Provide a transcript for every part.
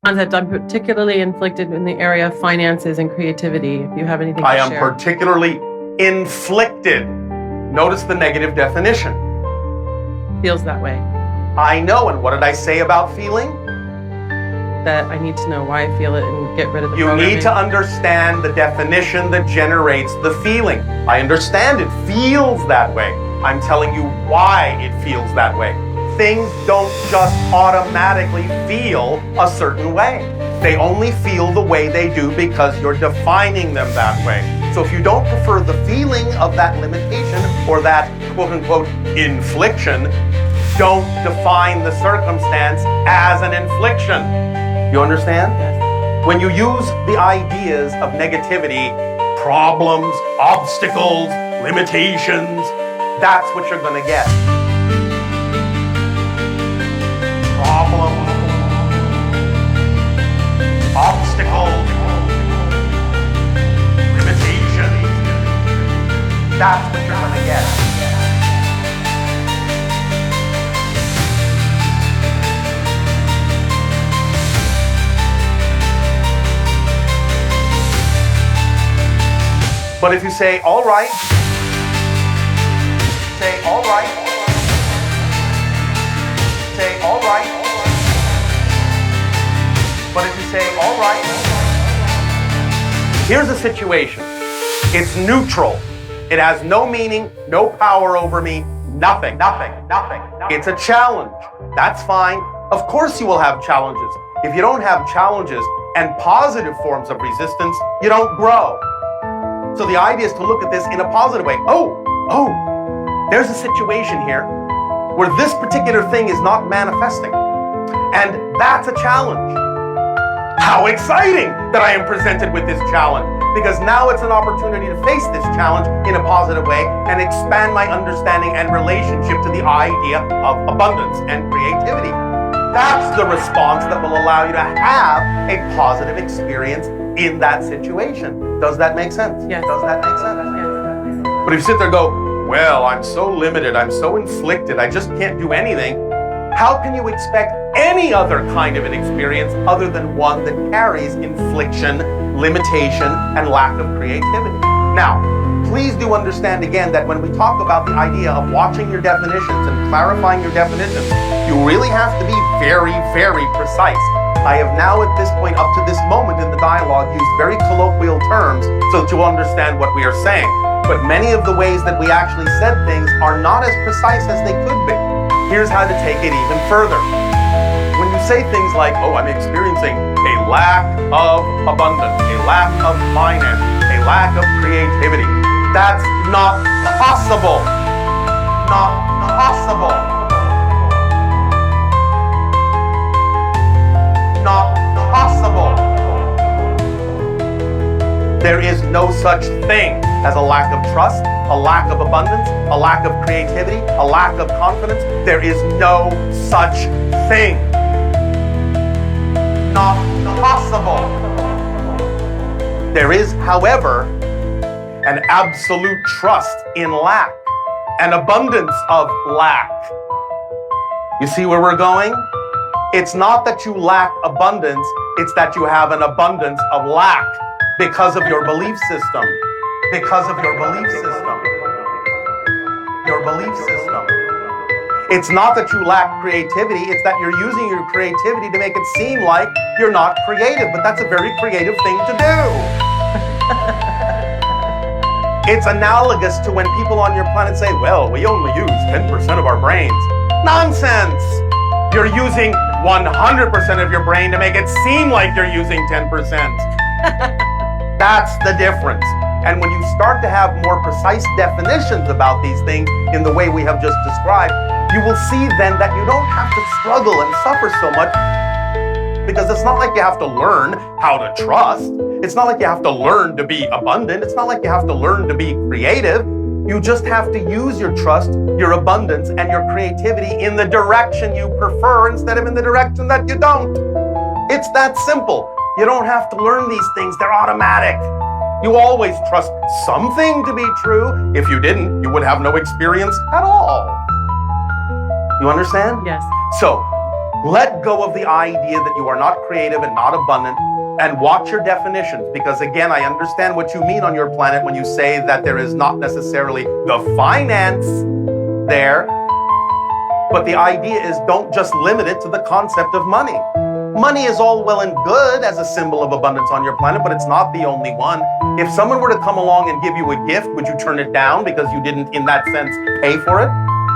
Concept, I'm particularly inflicted in the area of finances and creativity. If you have anything to share. I am particularly inflicted. Notice the negative definition. Feels that way. I know, and what did I say about feeling? That I need to know why I feel it and get rid of the You programming. need to understand the definition that generates the feeling. I understand it feels that way. I'm telling you why it feels that way. Things don't just automatically feel a certain way. They only feel the way they do because you're defining them that way. So if you don't prefer the feeling of that limitation or that quote-unquote infliction, don't define the circumstance as an infliction. You understand? Yes. When you use the ideas of negativity, problems, obstacles, limitations, that's what you're going to get. Problems, obstacles, limitations, that's what you're going to get. But if you say, all right, say, all right, say, all right, but if you say, all right, here's the situation. It's neutral. It has no meaning, no power over me, nothing. It's a challenge. That's fine. Of course you will have challenges. If you don't have challenges and positive forms of resistance, you don't grow. So the idea is to look at this in a positive way. There's a situation here where this particular thing is not manifesting. And that's a challenge. How exciting that I am presented with this challenge, because now it's an opportunity to face this challenge in a positive way and expand my understanding and relationship to the idea of abundance and creativity. That's the response that will allow you to have a positive experience in that situation. Does that make sense? Yes. Does that make sense? Yes. But if you sit there and go, well, I'm so limited, I'm so inflicted, I just can't do anything, how can you expect any other kind of an experience other than one that carries infliction, limitation, and lack of creativity? Now, please do understand again that when we talk about the idea of watching your definitions and clarifying your definitions, you really have to be very, very precise. I have now at this point, up to this moment in the dialogue, used very colloquial terms so that you'll understand what we are saying. But many of the ways that we actually said things are not as precise as they could be. Here's how to take it even further. When you say things like, oh, I'm experiencing a lack of abundance, a lack of finance, a lack of creativity, that's not possible. Not possible. Not possible. There is no such thing as a lack of trust, a lack of abundance, a lack of creativity, a lack of confidence. There is no such thing. Not possible. There is, however, an absolute trust in lack, an abundance of lack. You see where we're going? It's not that you lack abundance, it's that you have an abundance of lack because of your belief system. Because of your belief system. Your belief system. It's not that you lack creativity, it's that you're using your creativity to make it seem like you're not creative, but that's a very creative thing to do. It's analogous to when people on your planet say, well, we only use 10% of our brains. Nonsense! You're using 100% of your brain to make it seem like you're using 10%. That's the difference. And when you start to have more precise definitions about these things in the way we have just described, you will see then that you don't have to struggle and suffer so much, because it's not like you have to learn how to trust. It's not like you have to learn to be abundant. It's not like you have to learn to be creative. You just have to use your trust, your abundance, and your creativity in the direction you prefer instead of in the direction that you don't. It's that simple. You don't have to learn these things. They're automatic. You always trust something to be true. If you didn't, you would have no experience at all. You understand? Yes. So, Let go of the idea that you are not creative and not abundant, and watch your definitions, because again, I understand what you mean on your planet when you say that there is not necessarily the finance there, but the idea is don't just limit it to the concept of money. Money is all well and good as a symbol of abundance on your planet, but it's not the only one. If someone were to come along and give you a gift, would you turn it down because you didn't, in that sense, pay for it?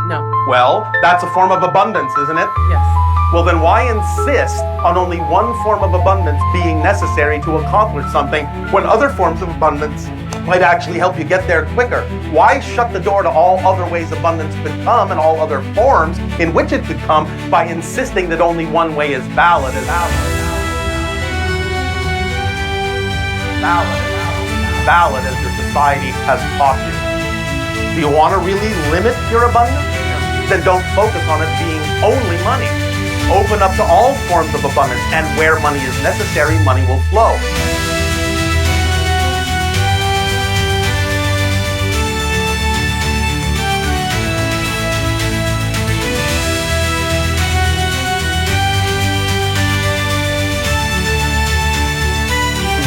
No. Well, that's a form of abundance, isn't it? Yes. Well, then why insist on only one form of abundance being necessary to accomplish something when other forms of abundance might actually help you get there quicker? Why shut the door to all other ways abundance could come and all other forms in which it could come by insisting that only one way is valid? Valid as your society has taught you. Do you want to really limit your abundance? Then don't focus on it being only money. Open up to all forms of abundance, and where money is necessary, money will flow.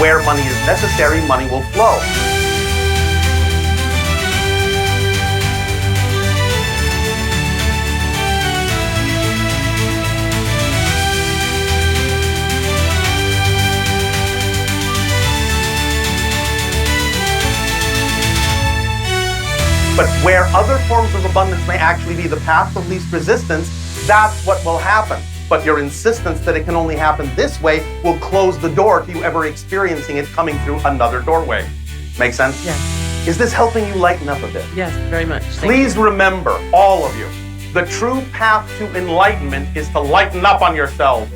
Where money is necessary, money will flow. But where other forms of abundance may actually be the path of least resistance, that's what will happen. But your insistence that it can only happen this way will close the door to you ever experiencing it coming through another doorway. Make sense? Yes. Is this helping you lighten up a bit? Yes, very much. Please remember, all of you, the true path to enlightenment is to lighten up on yourselves.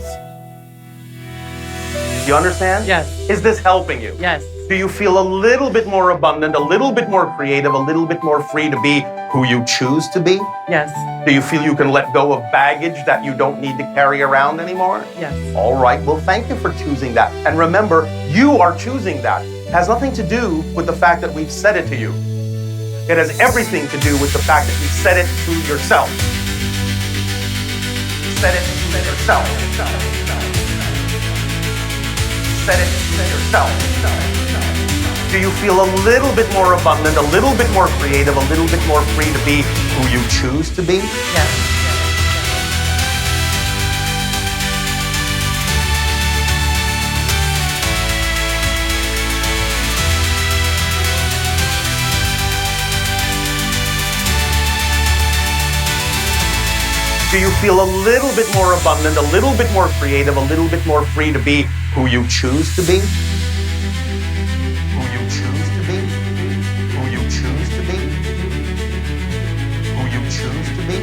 Do you understand? Yes. Is this helping you? Yes. Do you feel a little bit more abundant, a little bit more creative, a little bit more free to be who you choose to be? Yes. Do you feel you can let go of baggage that you don't need to carry around anymore? Yes. All right, well, thank you for choosing that. And remember, you are choosing that. It has nothing to do with the fact that we've said it to you. It has everything to do with the fact that you've said it to yourself. Said it to yourself. Said it to yourself. Do you feel a little bit more abundant, a little bit more creative, a little bit more free to be who you choose to be? Yes. Do you feel a little bit more abundant, a little bit more creative, a little bit more free to be who you choose to be? Who you choose to be? Who you choose to be? Who you choose to be?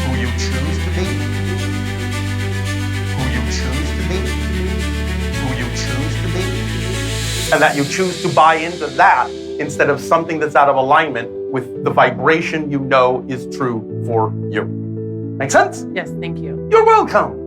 Who you choose to be? Who you choose to be? Who you choose to be? And that you choose to buy into that instead of something that's out of alignment with the vibration you know is true for you. Make sense? Yes, thank you. You're welcome.